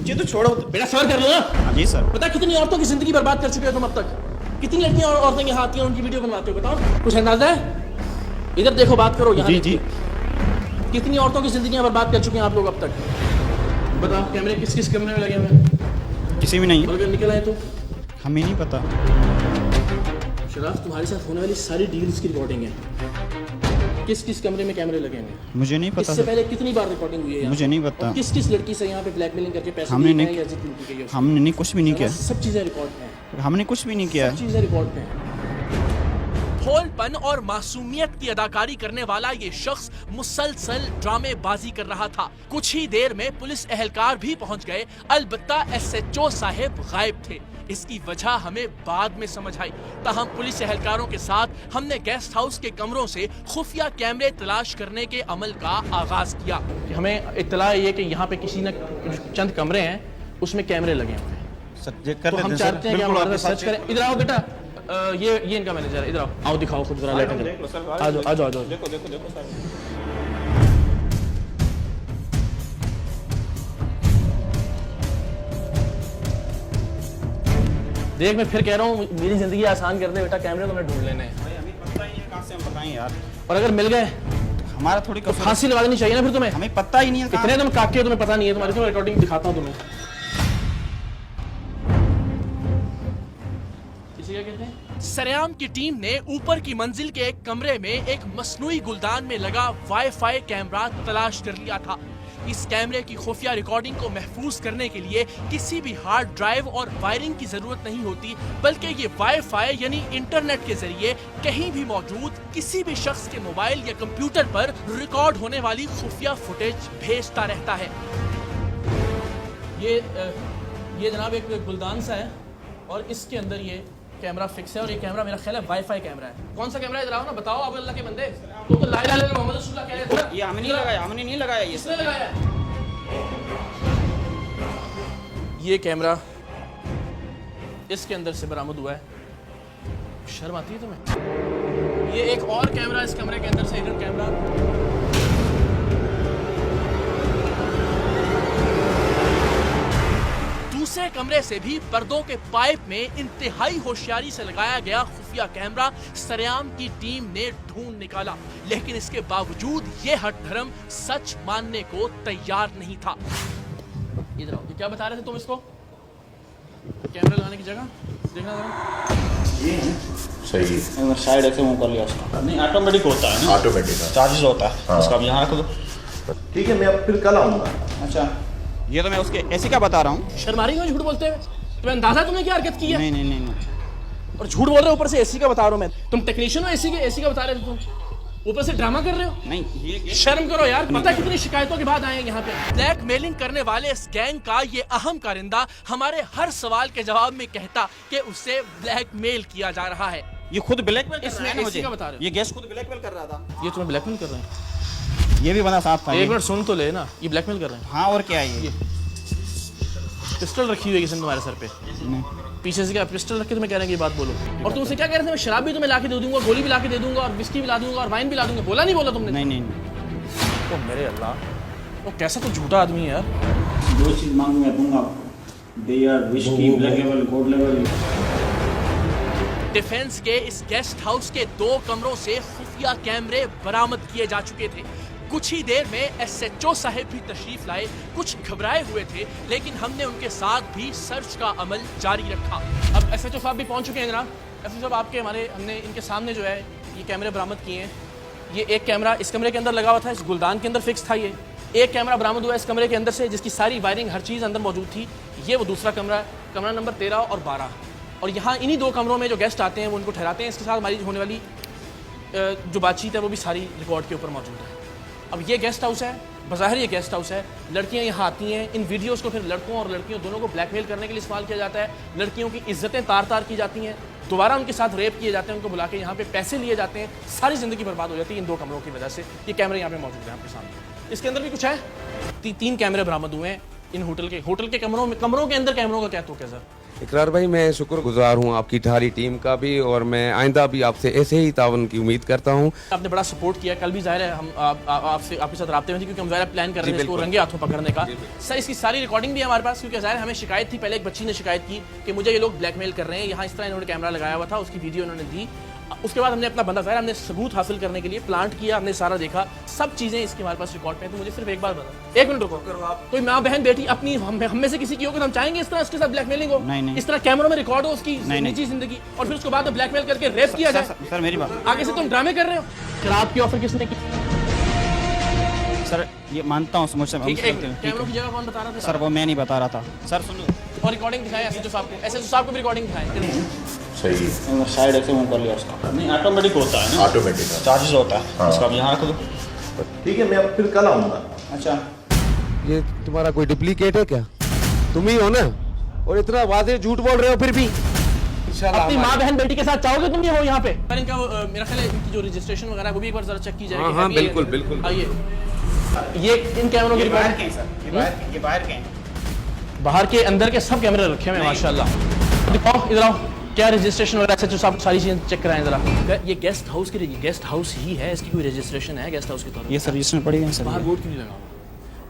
जी तो छोड़ो बेटा सवाल कर लो ना। हाँ जी सर। पता कितनी औरतों की जिंदगी बर्बाद कर चुके हो तुम अब तक? कितनी लड़कियां और औरतें यहाँ आती हैं उनकी वीडियो बनवाते हो? बताओ, कुछ अंदाजा है? इधर देखो, बात करो यहाँ। जी जी। कितनी औरतों की जिंदगियां बर्बाद कर चुके हैं आप लोग अब तक? बताओ, कैमरे किस किस कैमरे में लगे हुए हैं? किसी भी नहीं। अगर निकल आए तो हमें नहीं पता। शराफ, तुम्हारे साथ होने वाली सारी डील्स की रिकॉर्डिंग है। किस किस कमरे में कैमरे लगे हैं? मुझे नहीं पता। इससे पहले कितनी बार रिकॉर्डिंग हुई है? मुझे नहीं पता। किस किस लड़की से यहाँ पे ब्लैकमेलिंग करके पैसे हमने लिए नहीं- हैं या जितनी की गई है? हमने नहीं, कुछ भी नहीं किया। सब चीजें रिकॉर्ड में हैं। हमने कुछ भी नहीं किया। सब चीजें रिकॉर्ड में हैं। भोलपन और मासूमियत की अदाकारी करने वाला ये शख्स मुसलसल ड्रामेबाजी कर रहा था। कुछ ही देर में पुलिस एहलकार भी पहुंच गए, अलबत्ता एसएचओ साहब गायब थे। इसकी वजह हमें बाद में समझ आई। ताहम पुलिस एहलकारों के साथ हमने गेस्ट हाउस के कमरों से खुफिया कैमरे तलाश करने के अमल का आगाज किया। हमें इत्तला ये कि यहाँ पे किसी न चंद कमरे हैं, उसमें कैमरे लगे हुए हैं। तो हम चाहते हैं कि हम हमारे सर्च करें। इधर आओ बेटा, ये इनका मैनेजर है। इधर आओ दिखाओ खुद जरा। आ जाओ आ जाओ। देखो देखो देखो सर। देख, मैं फिर कह रहा हूँ, मेरी जिंदगी आसान कर दे बेटा, कैमरे तो मैं ढूंढ लेने हैं। भाई हमें पता ही है, कहाँ से हम बताएं यार। और अगर मिल गए हमारा थोड़ी तो फांसी लगा देनी चाहिए ना फिर तुम्हें। हमें पता ही नहीं है कहाँ। इतने तुम काके हो, तुम्हें पता नहीं है तुम्हारी। तो रिकॉर्डिंग दिखाता हूँ तुम्हें। इसे क्या कहते हैं? सरेआम की टीम ने ऊपर की मंजिल के एक कमरे में एक मसनूई गुलदान में लगा वाईफाई कैमरा तलाश कर लिया था। इस कैमरे की खुफिया रिकॉर्डिंग को महफूज करने के लिए किसी भी हार्ड ड्राइव और वायरिंग की जरूरत नहीं होती, बल्कि ये वाईफाई यानी इंटरनेट के जरिए कहीं भी मौजूद किसी भी शख्स के मोबाइल या कंप्यूटर पर रिकॉर्ड होने वाली खुफिया फुटेज भेजता रहता है। ये जनाब एक गुलदान सा है और इसके अंदर ये कैमरा फिक्स है। और ये कैमरा मेरा ख्याल है वाईफाई कैमरा है। कौन सा कैमरा है? इधर आओ ना, बताओ आप अल्लाह के बंदे। तो ला इलाहा इल्लल्लाह मोहम्मद रसूलुल्लाह कह रहे थे। ये हमने नहीं लगाया, हमने नहीं लगाया। ये किसने लगाया? ये कैमरा इसके अंदर से बरामद हुआ है। शर्म आती है तुम्हें? ये एक और कैमरा इस कमरे के अंदर से, हिडन कैमरा। दूसरे कमरे से भी पर्दों के पाइप में इंतहाई होशियारी से लगाया गया खुफिया कैमरा सरेआम की टीम ने ढूंढ निकाला, लेकिन इसके बावजूद ये हट धर्म सच मानने को तैयार नहीं था। इधर आओ। ये क्या बता रहे थे तुम इसको? कैमरा लगाने की जगह देखना जरा। ये सही है। शायद ऐसे मुंह कर लिया उसका। नहीं, ऑटोमेटिक होता है ना। ऑटोमेटिक है। चार्जेस होता है हाँ। उसका। अब यहाँ रख दो। ठीक है, मैं अब फिर कल आऊँगा। अच्छा, ये तो मैं उसके ऐसे क्या बता रहा हूँ। शर्म आ रही है झूठ बोलते हुए? तुम्हें अंदाजा तुमने क्या हरकत की है? नहीं नहीं नहीं नहीं। और झूठ बोल रहे हो, ऊपर से एसी का बता रहा हूं मैं। तुम टेक्नीशियन हो एसी के? एसी का बता रहे थे तुम, ऊपर से ड्रामा कर रहे हो। नहीं, ये शर्म करो यार। पता कितनी शिकायतों के बाद आए हैं यहाँ पे। ब्लैकमेलिंग करने वाले इस गैंग का ये अहम कारिंदा हमारे हर सवाल के जवाब में कहता कि उसे ब्लैकमेल किया जा रहा है। ये खुद ब्लैकमेल कर इसमें रहा है ना AC मुझे। का बता रहे हो? ये गेस्ट खुद ब्लैकमेल कर रहा था। ये तुम्हें ब्लैकमेल कर रहे हैं? ये भी बना साथ था। एक मिनट सुन तो ले ना, ये ब्लैकमेल कर रहे हैं। हाँ, और क्या है ये? पिस्टल रखी हुई है किसी ने तुम्हारे सर पे? पीछे से क्या पिस्टल रख के तुम्हें कह रहे हैं कि ये बात बोलो? और तुम उसे क्या कह रहे थे? मैं शराब भी तुम्हें ला के दे दूंगा, गोली भी ला के दे दूंगा, और विस्की भी ला दूंगा, और वाइन भी ला दूंगा। बोला नहीं बोला तुमने? नहीं नहीं। ओ मेरे अल्लाह, वो कैसा तो झूठा आदमी है यार। जो चीज मांगू मैं दूंगा आपको। Beer, whisky, black level, gold level. Defence के इस गेस्ट हाउस के 2 कमरों से खुफिया कैमरे बरामद किए जा चुके थे। कुछ ही देर में एसएचओ साहब भी तशरीफ लाए। कुछ घबराए हुए थे, लेकिन हमने उनके साथ भी सर्च का अमल जारी रखा। अब एसएचओ साहब भी पहुंच चुके हैं जनाब। एसएचओ साहब आपके हमने इनके सामने जो है ये कैमरे बरामद किए हैं। ये एक कैमरा इस कमरे के अंदर लगा हुआ था, इस गुलदान के अंदर फिक्स था। ये एक कैमरा बरामद हुआ इस कमरे के अंदर से, जिसकी सारी वायरिंग हर चीज़ अंदर मौजूद थी। ये वो दूसरा कमरा है, कमरा नंबर 13 और 12। और यहाँ इन्हीं 2 कमरों में जो गेस्ट आते हैं वो उनको ठहराते हैं। इसके साथ हमारी होने वाली जो बातचीत है वो भी सारी रिकॉर्ड के ऊपर मौजूद है। अब ये गेस्ट हाउस है, बज़ाहिर ये गेस्ट हाउस है। लड़कियां यहाँ आती हैं, इन वीडियोस को फिर लड़कों और लड़कियों दोनों को ब्लैकमेल करने के लिए इस्तेमाल किया जाता है। लड़कियों की इज्जतें तार तार की जाती हैं, दोबारा उनके साथ रेप किए जाते हैं, उनको बुला के यहाँ पे पैसे लिए जाते हैं। सारी ज़िंदगी बर्बाद हो जाती है इन 2 कमरों की वजह से। ये कैमरे यहाँ पे मौजूद हैं आपके सामने। इसके अंदर भी कुछ है। 3 कैमरे बरामद हुए हैं इन होटल के कमरों के अंदर। कैमरों का क्या तो क्या सर? इकरार भाई, मैं शुक्रगुजार हूँ आपकी सारी टीम का भी, और मैं आइंदा भी आपसे ऐसे ही तावन की उम्मीद करता हूँ। आपने बड़ा सपोर्ट किया, कल भी जाहिर है हम आपसे आपके साथ राब्ते में थे क्योंकि हम ज़ाहिर प्लान कर रहे थे इसको रंगे हाथों पकड़ने का। सर इसकी सारी रिकॉर्डिंग भी है हमारे पास, क्योंकि ज़ाहिर हमें शिकायत थी, पहले एक बच्ची ने शिकायत की कि मुझे ये लोग ब्लैकमेल कर रहे हैं, यहाँ इस तरह इन्होंने कैमरा लगाया हुआ था, उसकी वीडियो इन्होंने दी। उसके बाद हमने अपना बंदा, ज़ाहिर हमने सबूत हासिल करने के लिए प्लांट किया, हमने सारा देखा, सब चीज़ें इसकी हमारे पास रिकॉर्ड पे हैं। तो मुझे सिर्फ एक बात बता, एक मिनट रुको, कोई माँ बहन बेटी अपनी हम में से किसी की हो तो हम चाहेंगे इस तरह उसके साथ ब्लैकमेलिंग हो? नहीं। इस तरह कैमरों में रिकॉर्ड हो उसकी निजी जिंदगी और फिर उसको बाद में ब्लैकमेल करके रेप किया जाए? सर मेरी बात, आगे से तुम ड्रामे कर रहे हो। शराब की ऑफर किसने की? सर ये मानता हूँ, मुझसे कैमरों की जगह कौन बता रहा था? सर वो मैं नहीं बता रहा था सर, सुन लो। और रिकॉर्डिंग दिखाए एसएचओ साहब को, एसएचओ साहब को भी रिकॉर्डिंग दिखाए। सही साइड ऐसे मूव कर लिया उसका, नहीं ऑटोमेटिक होता है ना, ऑटोमेटिक। चार्जेस होता है हाँ। उसका, अब यहाँ रख दो। ठीक है, मैं अब फिर कल आऊँगा। अच्छा ये तुम्हारा कोई डुप्लीकेट है क्या? तुम ही हो ना, और इतना वादे झूठ बोल रहे हो फिर भी। अपनी माँ बहन बेटी के साथ चाहोगे तुम ये हो यहाँ पे? पर इनका मेरा ख्याल है इनकी जो रजिस्ट्रेशन वगैरह है वो भी एक बार जरा चेक की जाएगी। हाँ बिल्कुल बिल्कुल। आइए, ये इन कैमरों की बाहर रिकॉर्डिंग के हैं सर, ये बाहर के हैं। बाहर के अंदर के सब कैमरे रखे हुए हैं माशाल्लाह। दिखाओ इधर आओ, क्या रजिस्ट्रेशन वगैरह एसएचओ साहब सारी चीजें चेक कराएं जरा। ये गेस्ट हाउस ही है, इसकी कोई रजिस्ट्रेशन है गेस्ट हाउस की तौर पे? ये सर इसमें पड़ी है सर, बाहर बोर्ड क्यों नहीं लगा हुआ?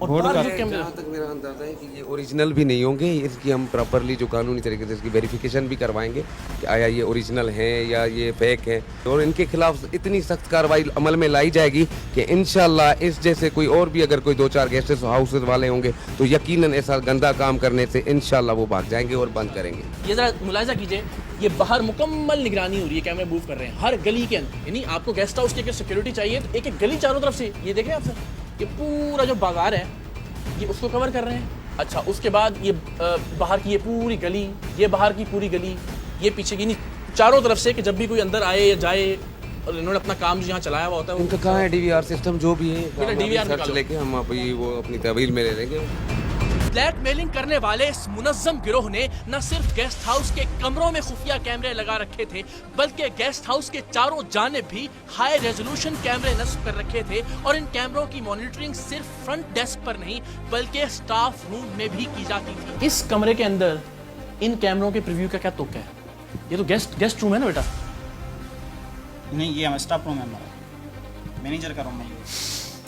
और बोर्ड बाहर का- जो कैमरे जहाँ तक मेरा अंदाजा है कि ये ओरिजिनल भी नहीं होंगे, इसकी हम प्रॉपरली जो कानूनी तरीके से इसकी वेरिफिकेशन भी करवाएंगे कि आया ये ओरिजिनल हैं या ये फेक हैं, और इनके खिलाफ इतनी सख्त कार्रवाई अमल में लाई जाएगी कि इंशाल्लाह इस जैसे कोई और भी अगर कोई 2-4 गेस्ट हाउस वाले होंगे तो यकीनन ऐसा गंदा काम करने से इंशाल्लाह वो भाग जाएंगे और बंद करेंगे। ये जरा मुलाजा कीजिए, ये बाहर मुकम्मल निगरानी हो रही है, कैमरे मूव कर रहे हैं हर गली के अंदर। यानी आपको गेस्ट हाउस की अगर सिक्योरिटी चाहिए तो एक एक गली चारों तरफ से, ये देखें आप सर, ये पूरा जो बाजार है ये उसको कवर कर रहे हैं। अच्छा, उसके बाद ये बाहर की ये पूरी गली, ये बाहर की पूरी गली, ये पीछे की, नहीं चारों तरफ से कि जब भी कोई अंदर आए या जाए, और इन्होंने अपना काम जो यहाँ चलाया हुआ होता है इनका कहाँ है डीवीआर सिस्टम जो भी है? बेटा, DVR सर्च निकालो। लेके हम अभी वो अपनी तहवील में ले लेंगे। ब्लैकमेलिंग करने वाले इस मुनज्जम गिरोह ने न सिर्फ गेस्ट हाउस के कमरों में खुफिया कैमरे लगा रखे थे, बल्कि गेस्ट हाउस के चारों जानिब भी हाई रेजोल्यूशन कैमरे नस्ब कर रखे थे। और इन कैमरों की मॉनिटरिंग सिर्फ फ्रंट डेस्क पर नहीं बल्कि स्टाफ रूम में भी की जाती थी। इस कमरे के अंदर इन कैमरों के प्रीव्यू का क्या तुक है? ये तो गेस्ट रूम है ना बेटा? नहीं ये हमारा स्टाफ रूम है, हमारा मैनेजर का रूम है ये,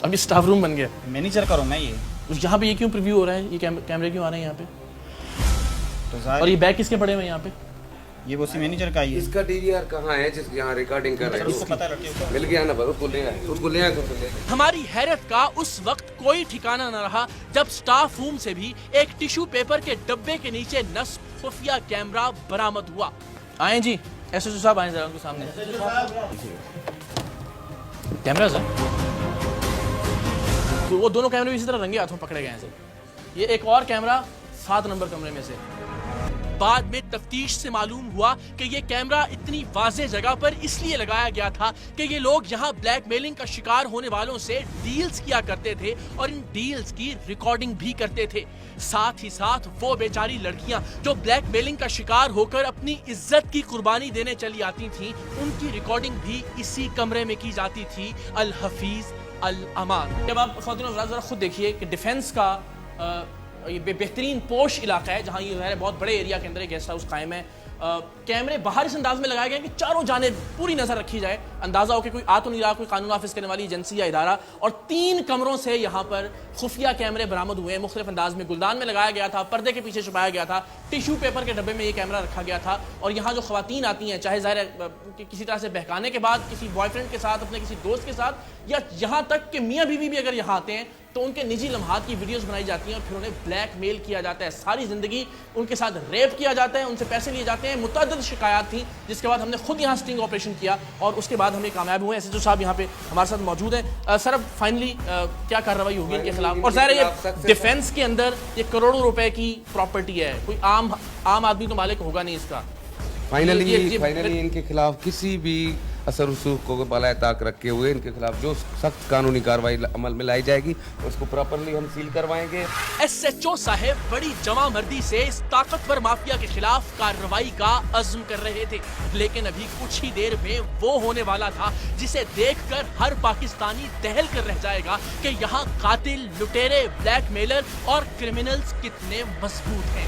अब ये स्टाफ रूम बन गया। मैनेजर का रूम है ये। तो यहाँ पे ये क्यों प्रीव्यू हो रहा है? ये कैमरे क्यों आ रहे हैं यहाँ पे? तो और ज़ाहिर ये बैग किसके पड़े हुए हैं यहाँ पे? ये वो उसी मैनेजर का ही है। इसका डीवीआर कहाँ है जिसके यहाँ रिकॉर्डिंग कर रहे हैं? उसको पता रखिए उसको। मिल गया ना, बस उसको ले आए, उसको ले आए, उसको ले आए। हमारी हैरत का उस वक्त कोई ठिकाना न रहा जब स्टाफ रूम से भी एक टिश्यू पेपर के डब्बे के नीचे नस्ब खुफिया कैमरा बरामद हुआ। आए जी, एसएचओ साहब आए जरा उनके सामने। कैमरास है तो वो दोनों कैमरे भी इसी तरह रंगे हाथों पकड़े गए हैं सर। ये एक और कैमरा 7 नंबर कमरे में से। बाद में तफ्तीश से मालूम हुआ कि ये कैमरा इतनी वाज़ेह जगह पर इसलिए लगाया गया था कि ये लोग यहाँ ब्लैकमेलिंग का शिकार होने वालों से डील्स किया करते थे और इन डील्स की रिकॉर्डिंग भी करते थे। साथ ही साथ वो बेचारी लड़कियां जो ब्लैकमेलिंग का शिकार होकर अपनी इज्जत की कुर्बानी देने चली आती थीं, उनकी रिकॉर्डिंग भी इसी कमरे में की जाती थी, अल हफीज अल अमान। जब आप ख़वातीन और हज़रात ज़रा खुद देखिए कि डिफेंस का ये बेहतरीन पोश इलाका है जहाँ ये है बहुत बड़े एरिया के अंदर एक गेस्ट हाउस कायम है। कैमरे बाहर इस अंदाज में लगाए गए हैं कि चारों जानिब पूरी नज़र रखी जाए, अंदाज़ा हो कि कोई आ तो नहीं रहा, कोई कानून नाफिज करने वाली एजेंसी या इदारा। और 3 कमरों से यहाँ पर खुफिया कैमरे बरामद हुए हैं मुख्तलिफ अंदाज में। गुलदान में लगाया गया था, पर्दे के पीछे छुपाया गया था, टिश्यू पेपर के डब्बे में ये कैमरा रखा गया था। और यहाँ जो ख़वातीन आती हैं, चाहे ज़ाहिर है किसी तरह से बहकाने के बाद किसी बॉयफ्रेंड के साथ, अपने किसी दोस्त के साथ, या यहाँ तक कि मियाँ बीवी भी अगर यहाँ आते हैं तो उनके निजी लम्हात की वीडियोस बनाई जाती हैं और फिर उन्हें ब्लैकमेल किया जाता है। सारी ज़िंदगी उनके साथ रेप किया जाता है, उनसे पैसे लिए जाते हैं। मुतअद्दिद शिकायत थी जिसके बाद हमने खुद यहाँ स्टिंग ऑपरेशन किया और उसके बाद हमें कामयाब हुए। एसएचओ साहब यहाँ पे हमारे साथ मौजूद हैं। सर अब फाइनली क्या कार्रवाई होगी इनके खिलाफ? और ज़ाहिर है ये डिफेंस के अंदर ये करोड़ों रुपए की प्रॉपर्टी है, कोई आम आदमी तो मालिक होगा नहीं इसका। फाइनली इनके खिलाफ किसी भी असर रसूख को बलाए ताक रखे हुए इनके खिलाफ जो सख्त कानूनी कार्रवाई अमल में लाई जाएगी उसको प्रॉपरली हम सील करवाएंगे। एसएचओ साहब बड़ी जमा मर्दी से इस ताकतवर माफिया के खिलाफ कार्रवाई का अज़्म कर रहे थे, लेकिन अभी कुछ ही देर में वो होने वाला था जिसे देखकर हर पाकिस्तानी दहल कर रह जाएगा कि यहाँ कातिल, लुटेरे, ब्लैकमेलर और क्रिमिनल्स कितने मजबूत हैं।